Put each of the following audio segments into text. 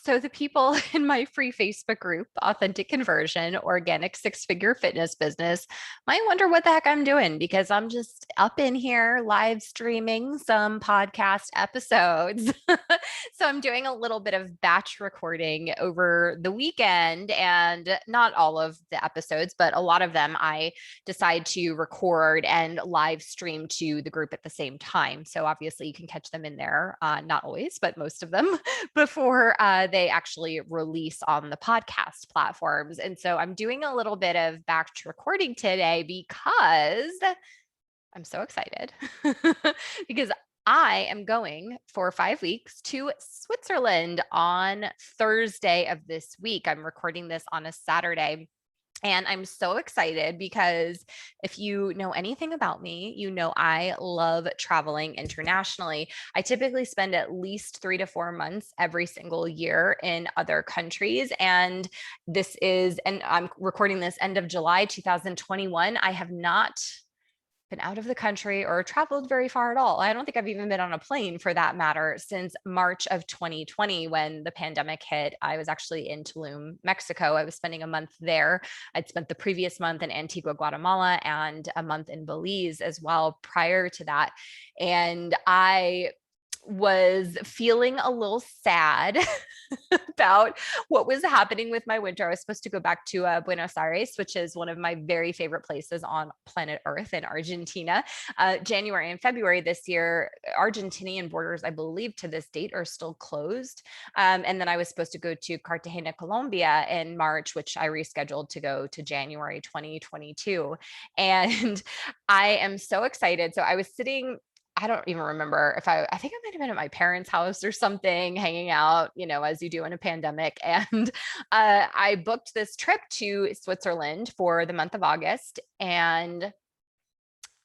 So the people in my free Facebook group, Authentic Conversion, Organic Six-Figure Fitness Business, might wonder what the heck I'm doing because I'm just up in here live streaming some podcast episodes. So I'm doing a little bit of batch recording over the weekend, and not all of the episodes, but a lot of them I decide to record and live stream to the group at the same time. So obviously you can catch them in there, not always, but most of them before they actually release on the podcast platforms. And so I'm doing a little bit of batch recording today because I'm so excited because I am going for 5 weeks to Switzerland on Thursday of this week. I'm recording this on a Saturday. And I'm so excited because if you know anything about me, you know I love traveling internationally. I typically spend at least 3 to 4 months every single year in other countries. And and I'm recording this end of July 2021. I have not been out of the country or traveled very far at all. I don't think I've even been on a plane for that matter since March of 2020 when the pandemic hit. I was actually in Tulum, Mexico. I was spending a month there. I'd spent the previous month in Antigua, Guatemala, and a month in Belize as well prior to that. And I was feeling a little sad about what was happening with my winter. I was supposed to go back to Buenos Aires, which is one of my very favorite places on planet Earth in Argentina. January and February this year, Argentinian borders, I believe to this date, are still closed. And then I was supposed to go to Cartagena, Colombia in March, which I rescheduled to go to January 2022. And I am so excited. So I was sitting, I don't even remember if I think I might have been at my parents' house or something, hanging out, as you do in a pandemic. And I booked this trip to Switzerland for the month of August. And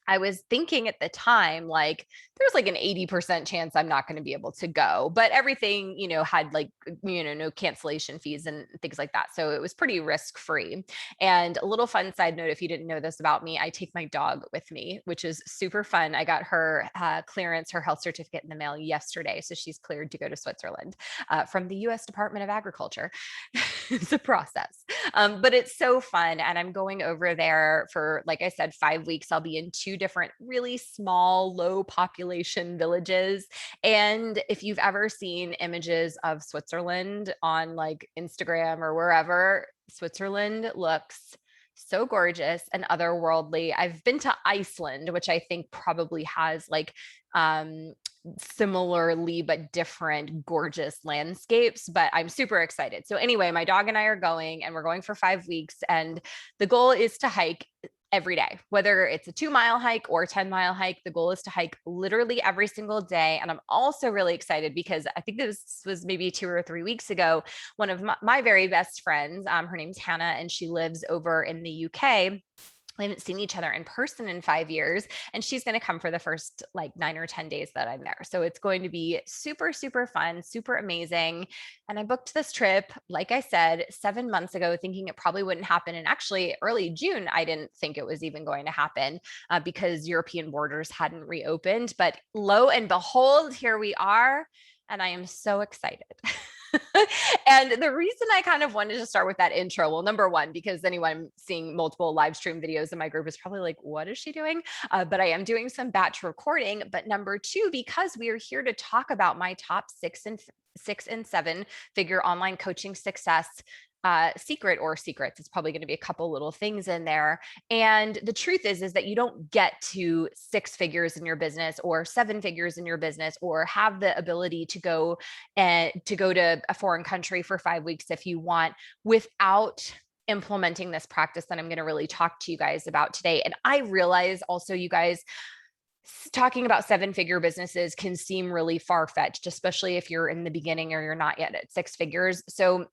I was thinking at the time, like, there's like an 80% chance I'm not going to be able to go, but everything, had like, no cancellation fees and things like that. So it was pretty risk free. And a little fun side note, if you didn't know this about me, I take my dog with me, which is super fun. I got her clearance, her health certificate in the mail yesterday. So she's cleared to go to Switzerland from the US Department of Agriculture. It's a process. But it's so fun. And I'm going over there for, like I said, 5 weeks. I'll be in two different really small, low population villages. And if you've ever seen images of Switzerland on like Instagram or wherever, Switzerland looks so gorgeous and otherworldly. I've been to Iceland, which I think probably has like similarly but different gorgeous landscapes, but I'm super excited. So anyway, my dog and I are going, and we're going for 5 weeks, and the goal is to hike every day, whether it's a 2 mile hike or 10 mile hike. The goal is to hike literally every single day. And I'm also really excited because I think this was maybe 2 or 3 weeks ago. One of my very best friends, her name's Hannah, and she lives over in the UK. We haven't seen each other in person in 5 years, and she's going to come for the first like 9 or 10 days that I'm there. So it's going to be super, super fun, super amazing. And I booked this trip, like I said, 7 months ago, thinking it probably wouldn't happen. And actually, early June, I didn't think it was even going to happen because European borders hadn't reopened. But lo and behold, here we are. And I am so excited. And the reason I kind of wanted to start with that intro, well, number one, because anyone seeing multiple live stream videos in my group is probably like, what is she doing? But I am doing some batch recording. But number two, because we are here to talk about my top 6 and 7 figure online coaching success secret or secrets. It's probably going to be a couple little things in there. And the truth is that you don't get to 6 figures in your business or 7 figures in your business or have the ability to go to a foreign country for 5 weeks if you want without implementing this practice that I'm going to really talk to you guys about today. And I realize also, you guys, talking about 7 figure businesses can seem really far-fetched, especially if you're in the beginning or you're not yet at 6 figures. So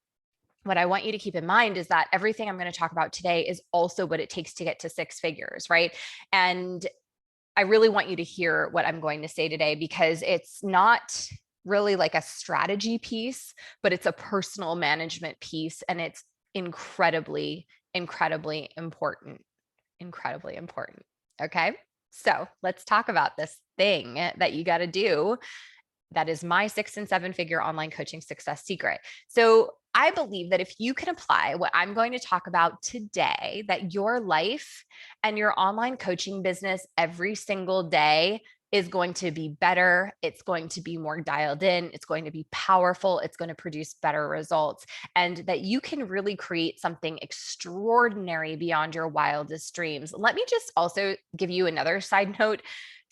what I want you to keep in mind is that everything I'm going to talk about today is also what it takes to get to 6 figures, right? And I really want you to hear what I'm going to say today, because it's not really like a strategy piece, but it's a personal management piece. And it's incredibly, incredibly important. Incredibly important. Okay. So let's talk about this thing that you got to do That is my 6 and 7 figure online coaching success secret. So I believe that if you can apply what I'm going to talk about today, that your life and your online coaching business every single day is going to be better. It's going to be more dialed in. It's going to be powerful. It's going to produce better results, and that you can really create something extraordinary beyond your wildest dreams. Let me just also give you another side note.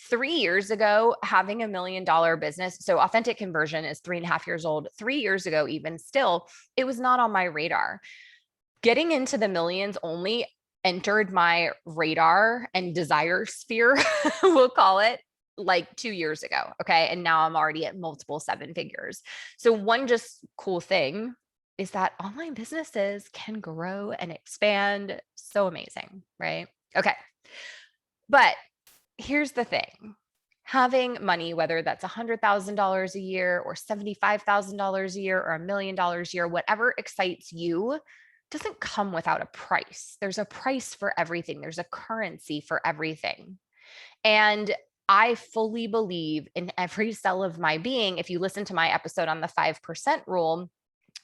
3 years ago, having $1 million business, so authentic conversion is 3.5 years old. 3 years ago, even still, it was not on my radar. Getting into the millions only entered my radar and desire sphere, we'll call it, like 2 years ago. Okay. And now I'm already at multiple 7 figures. So, one just cool thing is that online businesses can grow and expand. So amazing, right? Okay. But here's the thing. Having money, whether that's $100,000 a year or $75,000 a year or $1 million a year, whatever excites you, doesn't come without a price. There's a price for everything. There's a currency for everything. And I fully believe in every cell of my being. If you listen to my episode on the 5% rule,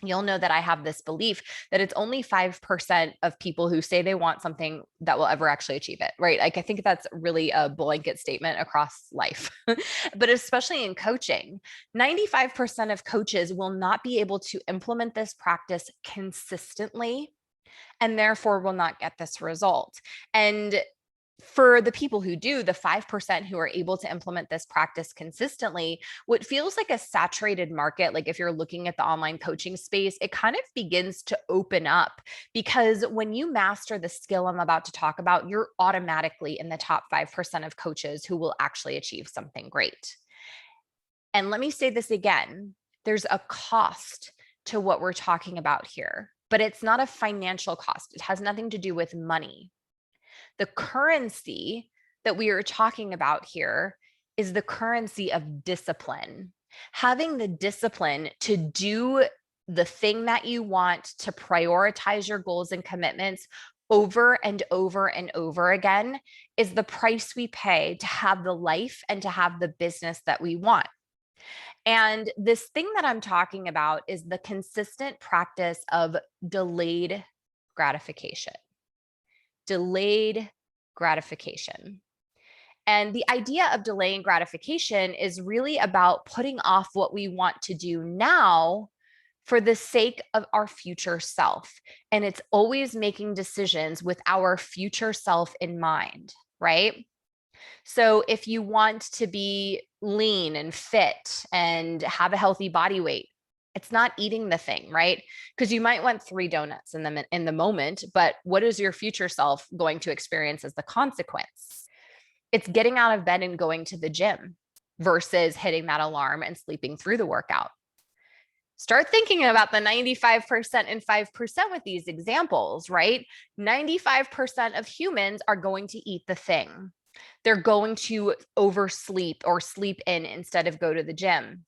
you'll know that I have this belief that it's only 5% of people who say they want something that will ever actually achieve it, right? Like, I think that's really a blanket statement across life, but especially in coaching, 95% of coaches will not be able to implement this practice consistently and therefore will not get this result. And for the people who do, the 5% who are able to implement this practice consistently, what feels like a saturated market, like if you're looking at the online coaching space, it kind of begins to open up, because when you master the skill I'm about to talk about, you're automatically in the top 5% of coaches who will actually achieve something great. And let me say this again, there's a cost to what we're talking about here, but it's not a financial cost. It has nothing to do with money. The currency that we are talking about here is the currency of discipline. Having the discipline to do the thing that you want, to prioritize your goals and commitments over and over and over again, is the price we pay to have the life and to have the business that we want. And this thing that I'm talking about is the consistent practice of delayed gratification. Delayed gratification. And the idea of delaying gratification is really about putting off what we want to do now for the sake of our future self. And it's always making decisions with our future self in mind, right? So if you want to be lean and fit and have a healthy body weight, it's not eating the thing, right? Because you might want 3 donuts in the moment, but what is your future self going to experience as the consequence? It's getting out of bed and going to the gym versus hitting that alarm and sleeping through the workout. Start thinking about the 95% and 5% with these examples, right? 95% of humans are going to eat the thing. They're going to oversleep or sleep in instead of go to the gym.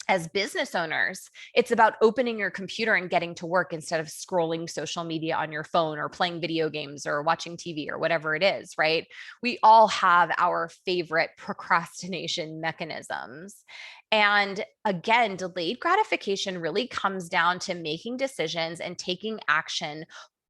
As business owners, it's about opening your computer and getting to work instead of scrolling social media on your phone or playing video games or watching TV or whatever it is, right? We all have our favorite procrastination mechanisms. And again, delayed gratification really comes down to making decisions and taking action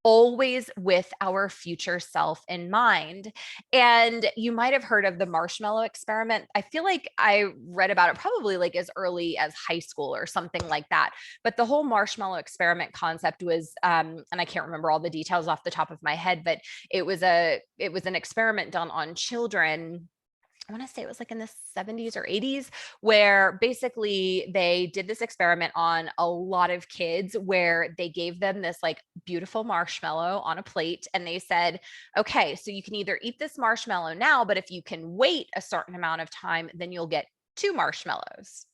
always with our future self in mind. And you might have heard of the marshmallow experiment. I feel like I read about it probably like as early as high school or something like that. But the whole marshmallow experiment concept was, and I can't remember all the details off the top of my head, but it was an experiment done on children. I want to say it was like in the 70s or 80s, where basically they did this experiment on a lot of kids where they gave them this like beautiful marshmallow on a plate. And they said, okay, so you can either eat this marshmallow now, but if you can wait a certain amount of time, then you'll get 2 marshmallows.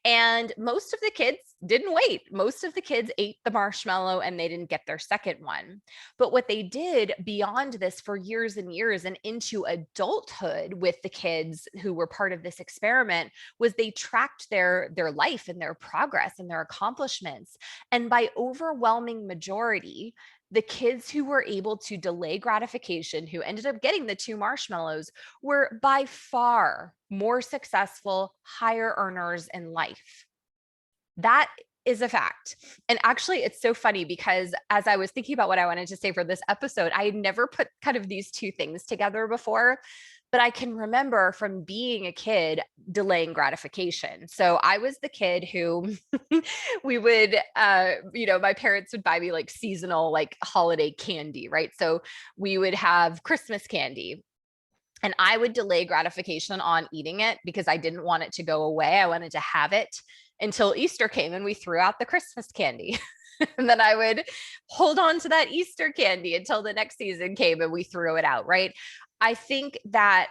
And most of the kids didn't wait. Most of the kids ate the marshmallow and they didn't get their second one. But what they did beyond this for years and years and into adulthood with the kids who were part of this experiment was they tracked their life and their progress and their accomplishments. And by overwhelming majority, The kids who were able to delay gratification, who ended up getting the 2 marshmallows, were by far more successful, higher earners in life. That is a fact. And actually, it's so funny because as I was thinking about what I wanted to say for this episode, I had never put kind of these two things together before. But I can remember from being a kid delaying gratification. So I was the kid who we would, my parents would buy me like seasonal, like holiday candy, right? So we would have Christmas candy. And I would delay gratification on eating it because I didn't want it to go away. I wanted to have it until Easter came and we threw out the Christmas candy. And then I would hold on to that Easter candy until the next season came and we threw it out, right? I think that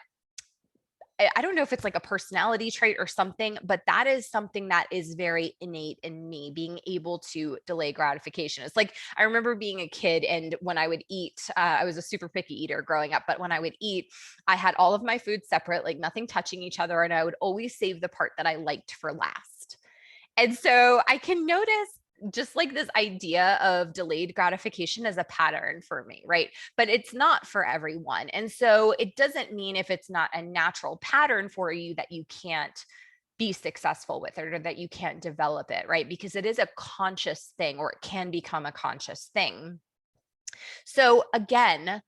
I don't know if it's like a personality trait or something, but that is something that is very innate in me, being able to delay gratification. It's like I remember being a kid, and when I would eat, I was a super picky eater growing up, but when I would eat, I had all of my food separate, like nothing touching each other, and I would always save the part that I liked for last. And so I can notice just like this idea of delayed gratification as a pattern for me, right? But it's not for everyone. And so it doesn't mean if it's not a natural pattern for you that you can't be successful with it or that you can't develop it, right? Because it is a conscious thing, or it can become a conscious thing. So again,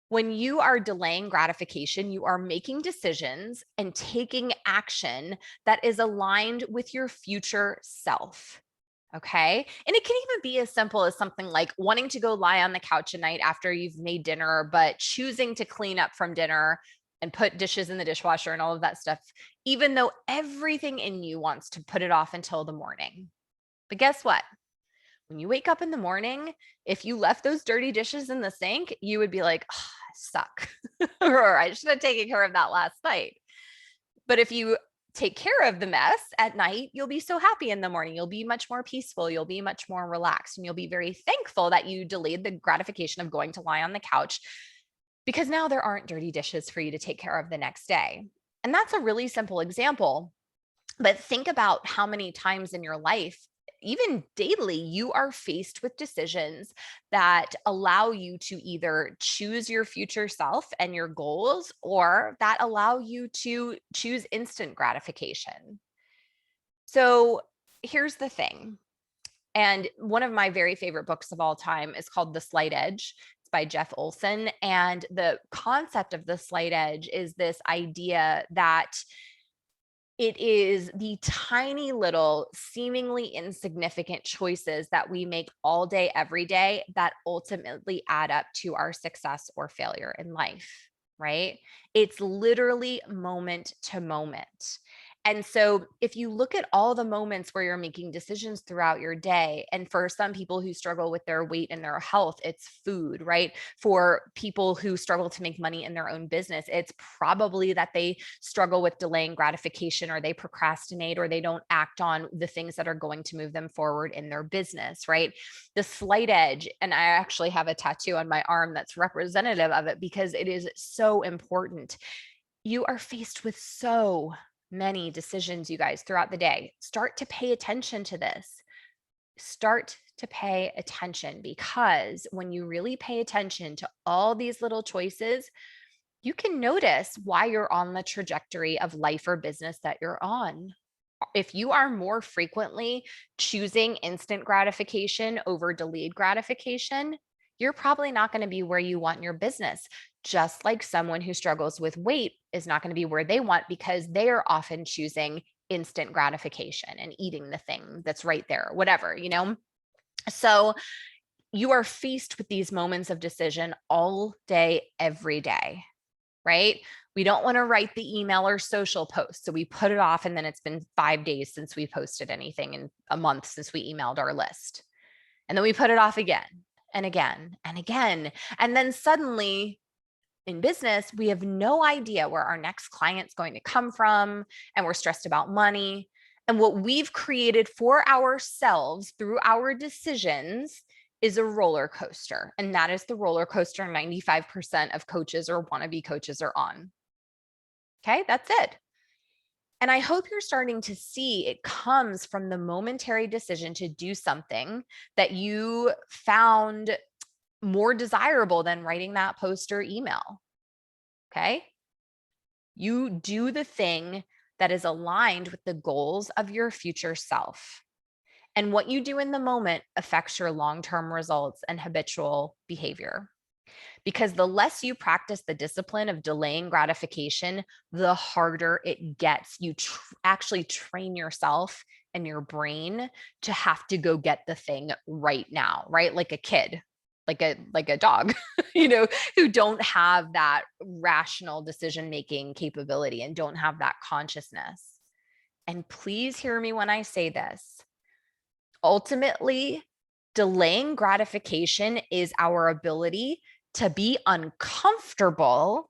when you are delaying gratification, you are making decisions and taking action that is aligned with your future self. Okay. And it can even be as simple as something like wanting to go lie on the couch at night after you've made dinner, but choosing to clean up from dinner and put dishes in the dishwasher and all of that stuff, even though everything in you wants to put it off until the morning. But guess what? When you wake up in the morning, if you left those dirty dishes in the sink, you would be like, oh, I suck, or I should have taken care of that last night. But if you take care of the mess at night, you'll be so happy in the morning. You'll be much more peaceful. You'll be much more relaxed, and you'll be very thankful that you delayed the gratification of going to lie on the couch, because now there aren't dirty dishes for you to take care of the next day. And that's a really simple example. But think about how many times in your life, even daily, you are faced with decisions that allow you to either choose your future self and your goals, or that allow you to choose instant gratification. So here's the thing. And one of my very favorite books of all time is called The Slight Edge. It's by Jeff Olson. And the concept of the slight edge is this idea that it is the tiny little, seemingly insignificant choices that we make all day, every day, that ultimately add up to our success or failure in life, right? It's literally moment to moment. And so if you look at all the moments where you're making decisions throughout your day, and for some people who struggle with their weight and their health, it's food, right? For people who struggle to make money in their own business, it's probably that they struggle with delaying gratification, or they procrastinate, or they don't act on the things that are going to move them forward in their business, right? The slight edge, and I actually have a tattoo on my arm that's representative of it because it is so important. You are faced with so many decisions, you guys, throughout the day. Start to pay attention to this. Start to pay attention, because when you really pay attention to all these little choices, you can notice why you're on the trajectory of life or business that you're on. If you are more frequently choosing instant gratification over delayed gratification, you're probably not going to be where you want in your business. Just like someone who struggles with weight is not going to be where they want, because they are often choosing instant gratification and eating the thing that's right there, whatever. So you are faced with these moments of decision all day, every day, right? We don't want to write the email or social post, so we put it off, and then it's been 5 days since we posted anything, and a month since we emailed our list. And then we put it off again and again and again. And then suddenly in business, we have no idea where our next client's going to come from, and we're stressed about money. And what we've created for ourselves through our decisions is a roller coaster. And that is the roller coaster 95% of coaches or wannabe coaches are on. Okay, that's it. And I hope you're starting to see it comes from the momentary decision to do something that you found more desirable than writing that post or email. Okay. You do the thing that is aligned with the goals of your future self. And what you do in the moment affects your long term results and habitual behavior. Because the less you practice the discipline of delaying gratification, the harder it gets. You actually train yourself and your brain to have to go get the thing right now, right? Like a kid, like a dog, who don't have that rational decision making capability and don't have that consciousness. And please hear me when I say this. Ultimately, delaying gratification is our ability to be uncomfortable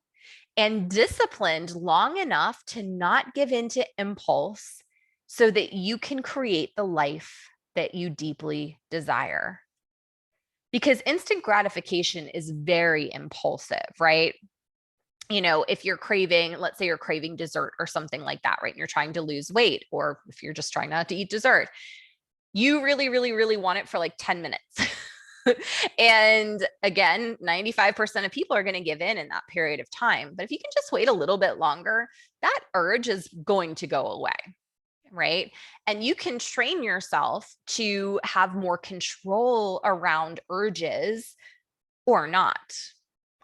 and disciplined long enough to not give in to impulse so that you can create the life that you deeply desire. Because instant gratification is very impulsive, right? If you're craving, let's say you're craving dessert or something like that, right? And you're trying to lose weight, or if you're just trying not to eat dessert, you really, really, really want it for like 10 minutes. And again, 95% of people are going to give in that period of time. But if you can just wait a little bit longer, that urge is going to go away. Right. And you can train yourself to have more control around urges or not.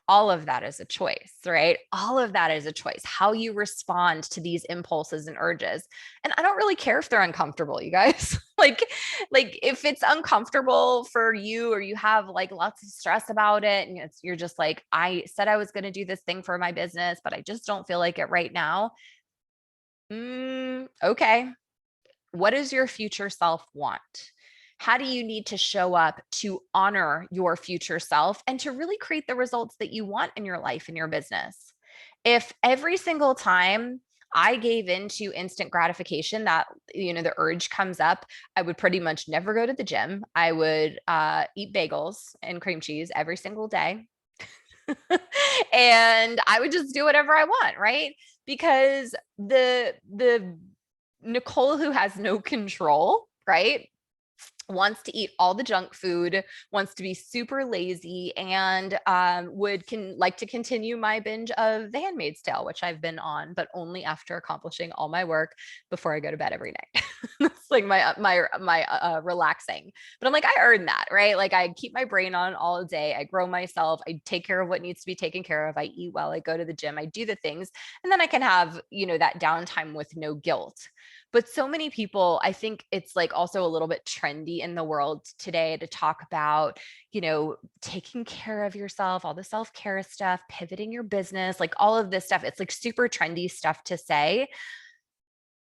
All of that is a choice, right? All of that is a choice, how you respond to these impulses and urges. And I don't really care if they're uncomfortable, you guys. like if it's uncomfortable for you, or you have like lots of stress about it, and you're just like, I said I was going to do this thing for my business, but I just don't feel like it right now. Okay. What does your future self want? How do you need to show up to honor your future self and to really create the results that you want in your life and your business? If every single time I gave into instant gratification, that the urge comes up, I would pretty much never go to the gym. I would eat bagels and cream cheese every single day. And I would just do whatever I want, right? Because the Nicole who has no control, right, wants to eat all the junk food, wants to be super lazy, and can like to continue my binge of The Handmaid's Tale, which I've been on, but only after accomplishing all my work before I go to bed every night. It's like my relaxing. But I'm like, I earned that, right? Like I keep my brain on all day. I grow myself. I take care of what needs to be taken care of. I eat well. I go to the gym. I do the things, and then I can have that downtime with no guilt. But so many people, I think it's like also a little bit trendy in the world today to talk about, taking care of yourself, all the self-care stuff, pivoting your business, like all of this stuff. It's like super trendy stuff to say.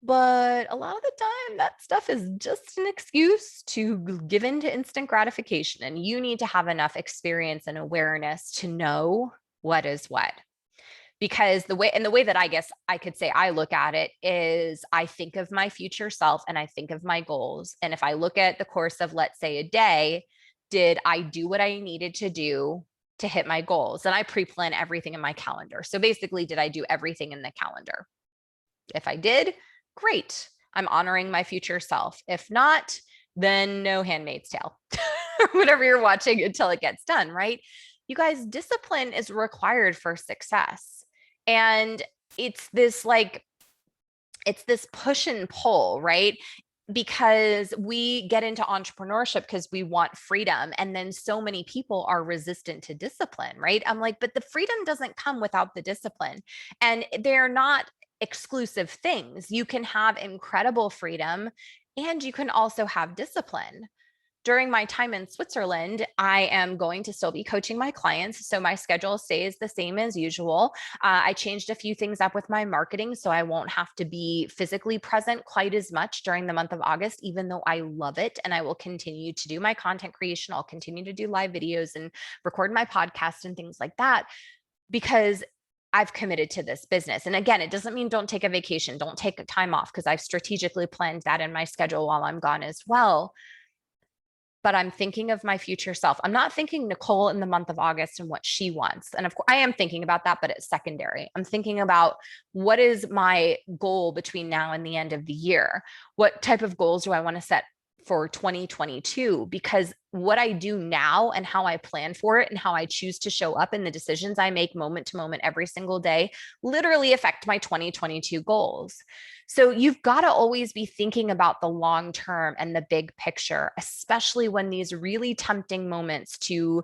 But a lot of the time, that stuff is just an excuse to give in to instant gratification. And you need to have enough experience and awareness to know what is what. Because the way that I guess I could say I look at it is, I think of my future self and I think of my goals. And if I look at the course of, let's say, a day, did I do what I needed to do to hit my goals? And I pre-plan everything in my calendar. So basically, did I do everything in the calendar? If I did, great. I'm honoring my future self. If not, then no Handmaid's Tale or whatever you're watching until it gets done, right? You guys, discipline is required for success. And it's this push and pull, right? Because we get into entrepreneurship because we want freedom. And then so many people are resistant to discipline, right? I'm like, but the freedom doesn't come without the discipline. And they're not exclusive things. You can have incredible freedom and you can also have discipline. During my time in Switzerland, I am going to still be coaching my clients. So my schedule stays the same as usual. I changed a few things up with my marketing, so I won't have to be physically present quite as much during the month of August, even though I love it. And I will continue to do my content creation. I'll continue to do live videos and record my podcast and things like that, because I've committed to this business. And again, it doesn't mean don't take a vacation, don't take a time off, because I've strategically planned that in my schedule while I'm gone as well. But I'm thinking of my future self. I'm not thinking Nicole in the month of August and what she wants. And of course, I am thinking about that, but it's secondary. I'm thinking about, what is my goal between now and the end of the year? What type of goals do I want to set for 2022, because what I do now and how I plan for it and how I choose to show up and the decisions I make moment to moment every single day literally affect my 2022 goals. So you've got to always be thinking about the long term and the big picture, especially when these really tempting moments to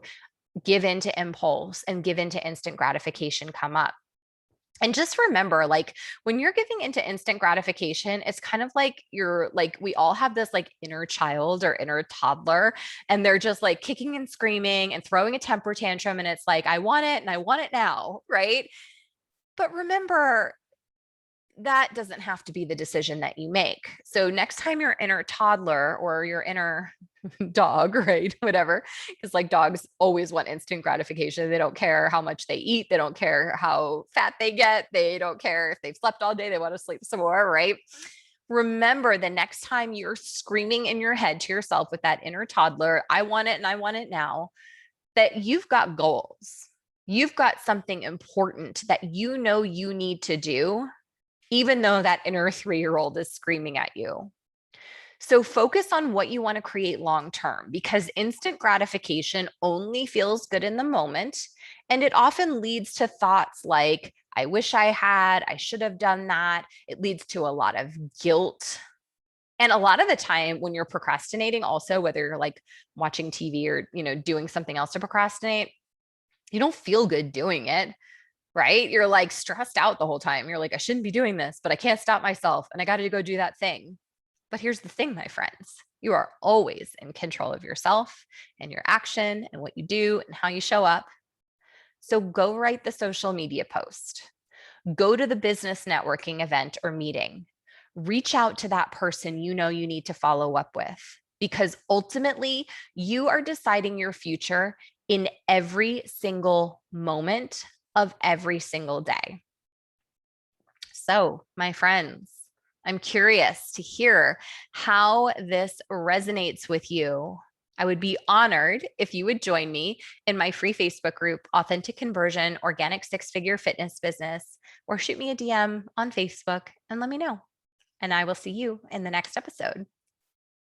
give into impulse and give into instant gratification come up. And just remember, like when you're giving into instant gratification, it's kind of like you're like, we all have this like inner child or inner toddler, and they're just like kicking and screaming and throwing a temper tantrum. And it's like, I want it and I want it now. Right. But remember, that doesn't have to be the decision that you make. So next time your inner toddler or your inner dog, right? Whatever. Because like dogs always want instant gratification. They don't care how much they eat. They don't care how fat they get. They don't care if they've slept all day. They want to sleep some more, right? Remember the next time you're screaming in your head to yourself with that inner toddler, I want it and I want it now, that you've got goals. You've got something important that you know you need to do, even though that inner 3-year-old is screaming at you. So focus on what you want to create long term, because instant gratification only feels good in the moment. And it often leads to thoughts like, I wish I had, I should have done that. It leads to a lot of guilt. And a lot of the time when you're procrastinating, also, whether you're like watching TV or, doing something else to procrastinate, you don't feel good doing it, right? You're like stressed out the whole time. You're like, I shouldn't be doing this, but I can't stop myself and I got to go do that thing. But here's the thing, my friends, you are always in control of yourself and your action and what you do and how you show up. So go write the social media post, go to the business networking event or meeting, reach out to that person you know you need to follow up with, because ultimately you are deciding your future in every single moment of every single day. So, my friends, I'm curious to hear how this resonates with you. I would be honored if you would join me in my free Facebook group, Authentic Conversion, Organic 6-Figure Fitness Business, or shoot me a DM on Facebook and let me know. And I will see you in the next episode.